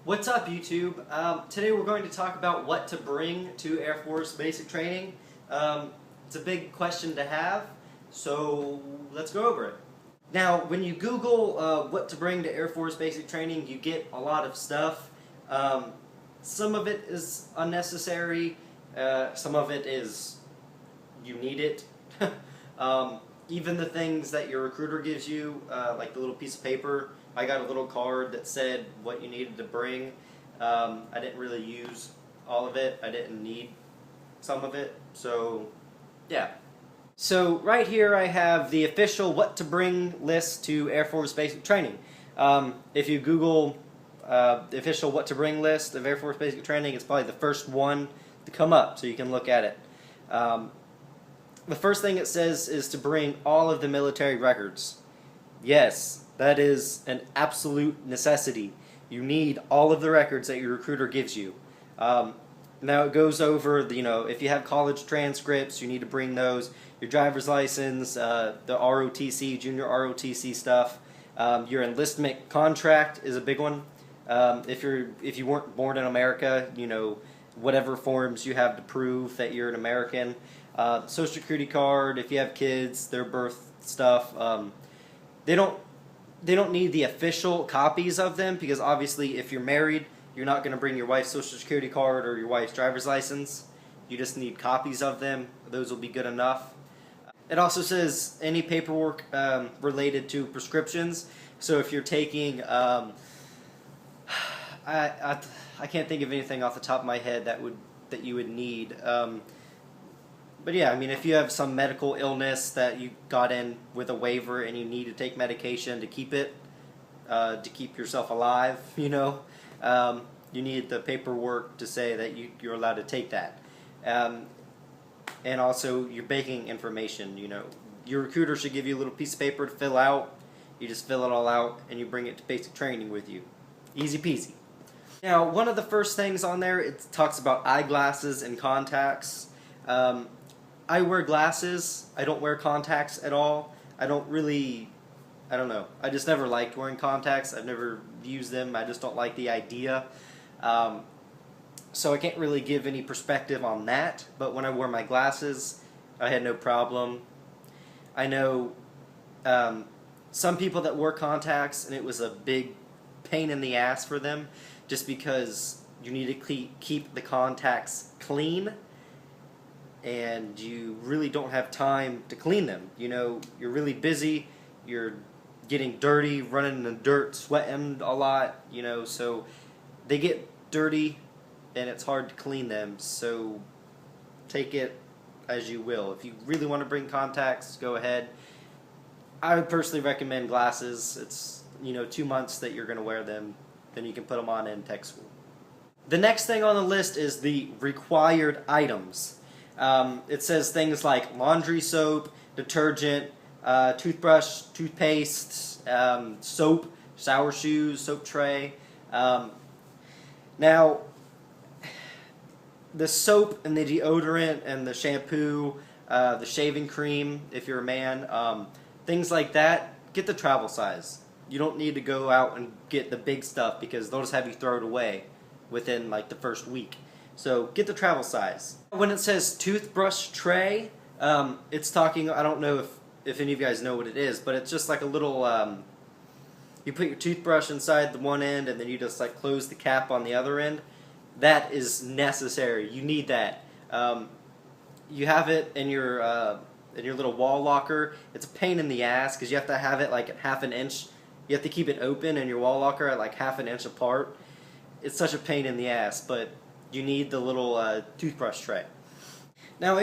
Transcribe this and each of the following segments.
What's up, YouTube? Today we're going to talk about what to bring to Air Force basic training. It's a big question to have, so let's go over it. Now, when you Google what to bring to Air Force basic training, you get a lot of stuff. Some of it is unnecessary, some of it is you need it. Even the things that your recruiter gives you, like the little piece of paper, I got a little card that said what you needed to bring. I didn't really use all of it. I didn't need some of it. So, yeah. So right here I have the official what to bring list to Air Force basic training. If you Google the official what to bring list of Air Force basic training, it's probably the first one to come up, so you can look at it. The first thing it says is to bring all of the military records. Yes, that is an absolute necessity. You need all of the records that your recruiter gives you. Now it goes over, if you have college transcripts, you need to bring those. Your driver's license, the ROTC, junior ROTC stuff. Your enlistment contract is a big one. If you weren't born in America, whatever forms you have to prove that you're an American. Social Security card, if you have kids, their birth stuff. They don't need the official copies of them, because obviously if you're married, you're not going to bring your wife's Social Security card or your wife's driver's license. You just need copies of them. Those will be good enough. It also says any paperwork related to prescriptions. So if you're taking, I can't think of anything off the top of my head that you would need. But yeah, if you have some medical illness that you got in with a waiver and you need to take medication to keep yourself alive, you need the paperwork to say that you're allowed to take that. And also your banking information, your recruiter should give you a little piece of paper to fill out. You just fill it all out and you bring it to basic training with you. Easy peasy. Now, one of the first things on there, it talks about eyeglasses and contacts. I wear glasses. I don't wear contacts at all. I don't know. I just never liked wearing contacts. I've never used them. I just don't like the idea. So I can't really give any perspective on that. But when I wore my glasses, I had no problem. I know some people that wore contacts, and it was a big pain in the ass for them, just because you need to keep the contacts clean. And you really don't have time to clean them. You're really busy, you're getting dirty, running in the dirt, sweating a lot, so they get dirty and it's hard to clean them, so take it as you will. If you really want to bring contacts, go ahead. I would personally recommend glasses. It's 2 months that you're going to wear them, then you can put them on in tech school. The next thing on the list is the required items. It says things like laundry soap, detergent, toothbrush, toothpaste, soap, shower shoes, soap tray. Now, the soap and the deodorant and the shampoo, the shaving cream, if you're a man, things like that, get the travel size. You don't need to go out and get the big stuff, because they'll just have you throw it away within the first week. So get the travel size. When it says toothbrush tray, it's talking, I don't know if any of you guys know what it is, but it's just like a little, you put your toothbrush inside the one end and then you just close the cap on the other end. That is necessary. You need that. You have it in your little wall locker. It's a pain in the ass because you have to have it at half an inch. You have to keep it open in your wall locker at half an inch apart. It's such a pain in the ass, but you need the little toothbrush tray. Now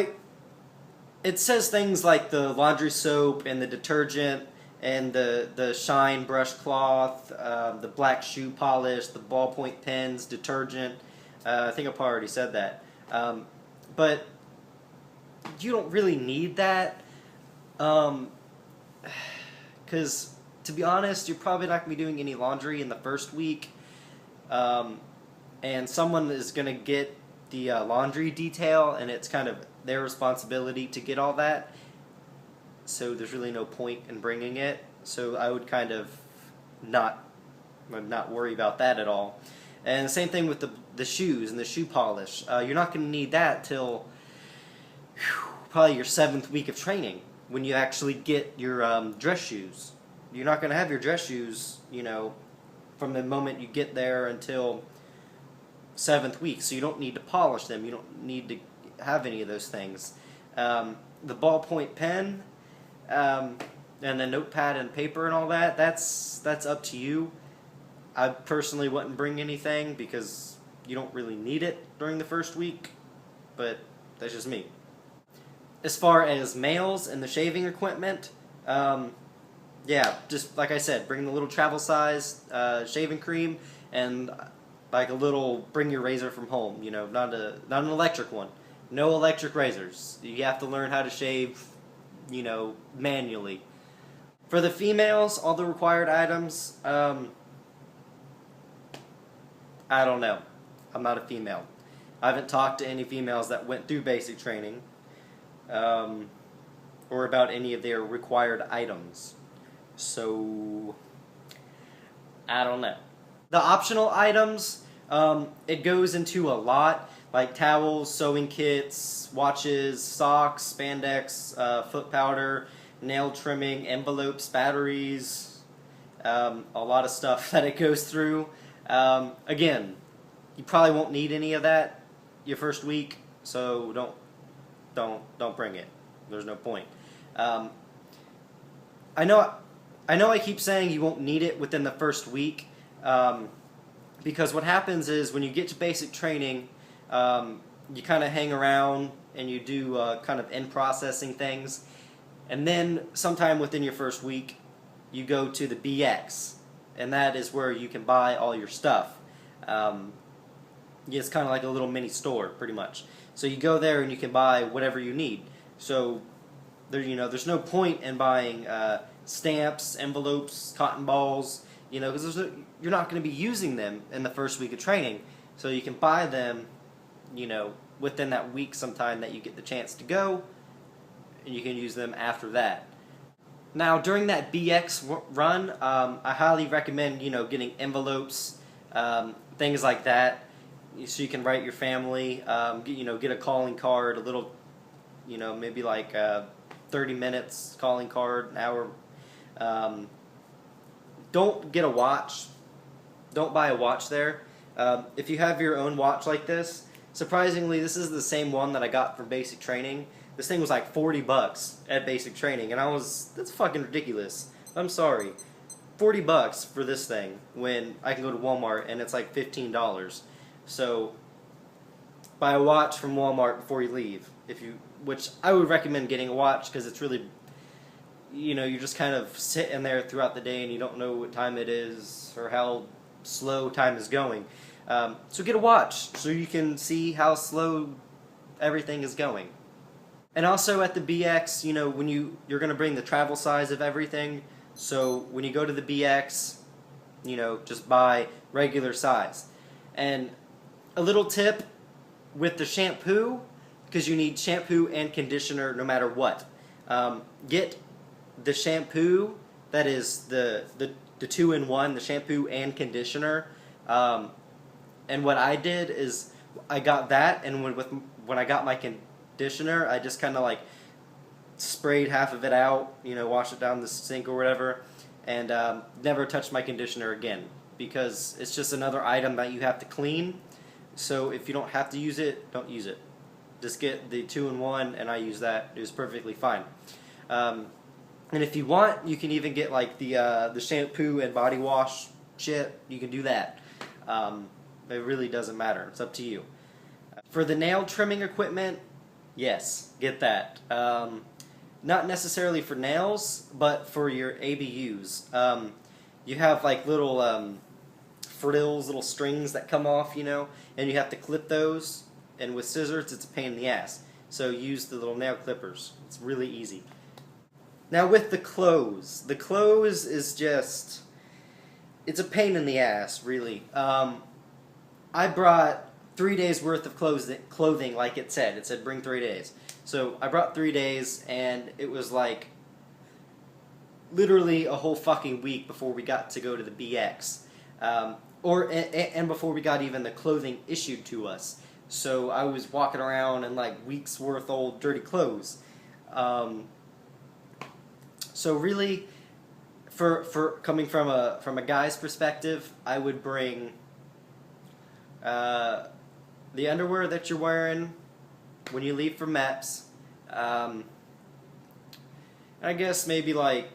it says things like the laundry soap and the detergent and the shine brush cloth, the black shoe polish, the ballpoint pens, detergent. I think I probably already said that. But you don't really need that, because to be honest, you're probably not going to be doing any laundry in the first week. And someone is going to get the laundry detail, and it's kind of their responsibility to get all that. So there's really no point in bringing it. So I would kind of not worry about that at all. And the same thing with the shoes and the shoe polish. You're not going to need that till probably your 7th week of training, when you actually get your dress shoes. You're not going to have your dress shoes, from the moment you get there until 7th week, so you don't need to polish them. You don't need to have any of those things. The ballpoint pen, and the notepad and paper and all that, that's up to you. I personally wouldn't bring anything because you don't really need it during the first week, but that's just me. As far as males and the shaving equipment, yeah, just like I said, bring the little travel size shaving cream and like a little bring your razor from home, not an electric one. No electric razors. You have to learn how to shave, manually. For the females, all the required items, I don't know. I'm not a female. I haven't talked to any females that went through basic training, or about any of their required items. So, I don't know. The optional items, it goes into a lot, like towels, sewing kits, watches, socks, spandex, foot powder, nail trimming, envelopes, batteries, a lot of stuff that it goes through. Again, you probably won't need any of that your first week, so don't bring it. There's no point. I know I keep saying you won't need it within the first week, because what happens is when you get to basic training, you kind of hang around and you do kind of in-processing things, and then sometime within your first week, you go to the BX, and that is where you can buy all your stuff. It's kind of like a little mini store, pretty much. So you go there and you can buy whatever you need. So there's no point in buying stamps, envelopes, cotton balls, because you're not going to be using them in the first week of training. So you can buy them, within that week sometime that you get the chance to go, and you can use them after that. Now, during that BX run, I highly recommend, getting envelopes, things like that, so you can write your family, get a calling card, a little, maybe like 30 minutes calling card, an hour. Don't get a watch. Don't buy a watch there. If you have your own watch like this, surprisingly, this is the same one that I got from basic training. This thing was like $40 at basic training, and that's fucking ridiculous. I'm sorry. $40 for this thing when I can go to Walmart and it's like $15. So buy a watch from Walmart before you leave. Which I would recommend getting a watch, because it's really, you're just kind of sitting there throughout the day and you don't know what time it is or how slow time is going. So get a watch so you can see how slow everything is going. And also at the BX, when you're going to bring the travel size of everything. So when you go to the BX, just buy regular size. And a little tip with the shampoo, because you need shampoo and conditioner no matter what. Get the shampoo that is the 2-in-1, the shampoo and conditioner. And what I did is I got that, and when I got my conditioner, I just kind of like sprayed half of it out, washed it down the sink or whatever, and never touched my conditioner again, because it's just another item that you have to clean. So if you don't have to use it, don't use it. Just get the 2-in-1, and I use that. It was perfectly fine. And if you want, you can even get like the shampoo and body wash shit. You can do that. It really doesn't matter. It's up to you. For the nail trimming equipment, yes, get that. Not necessarily for nails, but for your ABUs. You have like little frills, little strings that come off, and you have to clip those. And with scissors, it's a pain in the ass. So use the little nail clippers. It's really easy. Now with the clothes is just, it's a pain in the ass, really. I brought 3 days worth of clothing, like it said. It said bring 3 days. So I brought 3 days, and it was like literally a whole fucking week before we got to go to the BX. and before we got even the clothing issued to us. So I was walking around in like weeks worth old dirty clothes. So really, for coming from a guy's perspective, I would bring the underwear that you're wearing when you leave for MEPS. I guess maybe like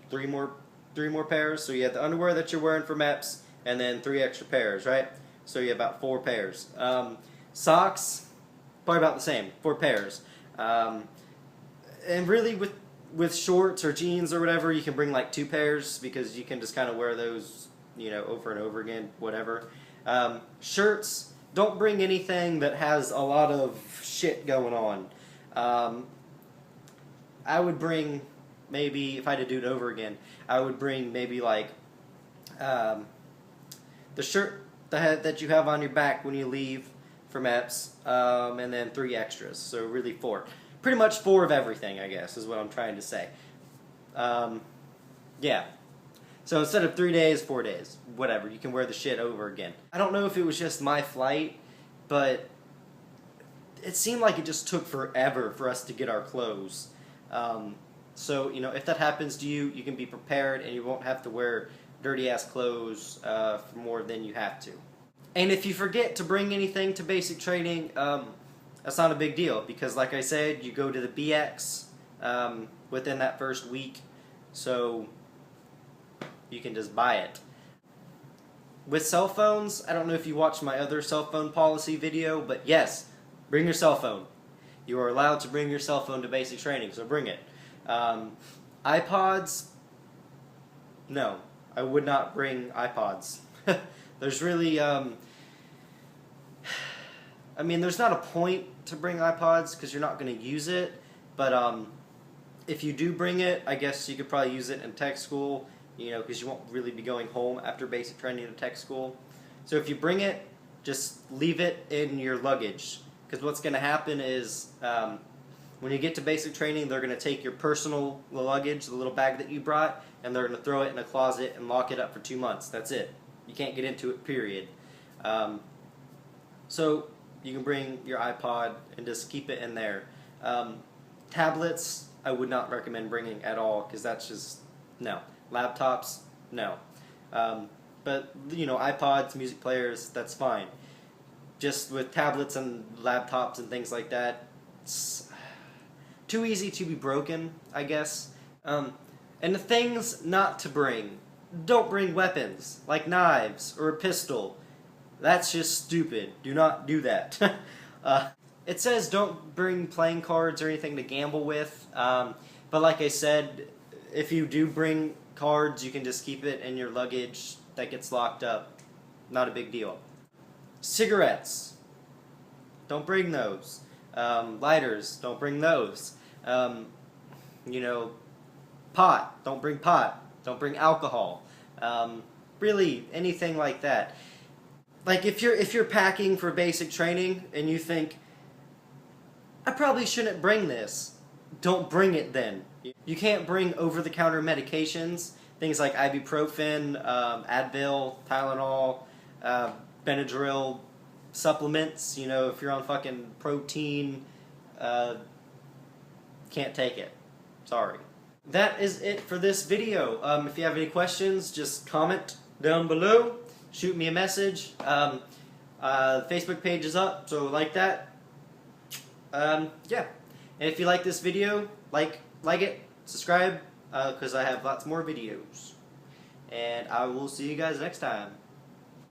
three more pairs. So you have the underwear that you're wearing for MEPS, and then 3 extra pairs, right? So you have about 4 pairs. Socks, probably about the same, 4 pairs. And really with shorts or jeans or whatever, you can bring like 2 pairs because you can just kind of wear those, over and over again, whatever. Shirts, don't bring anything that has a lot of shit going on. I would bring, maybe, if I had to do it over again, I would bring maybe like the shirt that you have on your back when you leave for MEPS, and then 3 extras, so really 4. Pretty much 4 of everything, I guess, is what I'm trying to say. Yeah. So instead of 3 days, 4 days. Whatever, you can wear the shit over again. I don't know if it was just my flight, but it seemed like it just took forever for us to get our clothes. So, if that happens to you, you can be prepared and you won't have to wear dirty-ass clothes for more than you have to. And if you forget to bring anything to basic training, that's not a big deal, because like I said, you go to the BX within that first week, so you can just buy it. With cell phones, I don't know if you watched my other cell phone policy video, but yes, bring your cell phone. You are allowed to bring your cell phone to basic training, so bring it. iPods, no, I would not bring iPods. There's really, there's not a point to bring iPods because you're not going to use it, but if you do bring it, I guess you could probably use it in tech school, because you won't really be going home after basic training to tech school. So if you bring it, just leave it in your luggage, because what's going to happen is when you get to basic training, they're going to take your personal luggage, the little bag that you brought, and they're going to throw it in a closet and lock it up for 2 months. That's it. You can't get into it, period. So you can bring your iPod and just keep it in there. Tablets, I would not recommend bringing at all, because that's just, no. Laptops, no. But, iPods, music players, that's fine. Just with tablets and laptops and things like that, it's too easy to be broken, I guess. And the things not to bring. Don't bring weapons, like knives or a pistol. That's just stupid. Do not do that. It says don't bring playing cards or anything to gamble with. But like I said, if you do bring cards, you can just keep it in your luggage that gets locked up. Not a big deal. Cigarettes. Don't bring those. Lighters. Don't bring those. Pot. Don't bring pot. Don't bring alcohol. Really, anything like that. Like if you're packing for basic training and you think, I probably shouldn't bring this, don't bring it then. You can't bring over-the-counter medications, things like ibuprofen, Advil, Tylenol, Benadryl, supplements. If you're on fucking protein, can't take it. Sorry. That is it for this video. If you have any questions, just comment down below. Shoot me a message. The Facebook page is up, so like that. Yeah. And if you like this video, like it, subscribe, because I have lots more videos. And I will see you guys next time.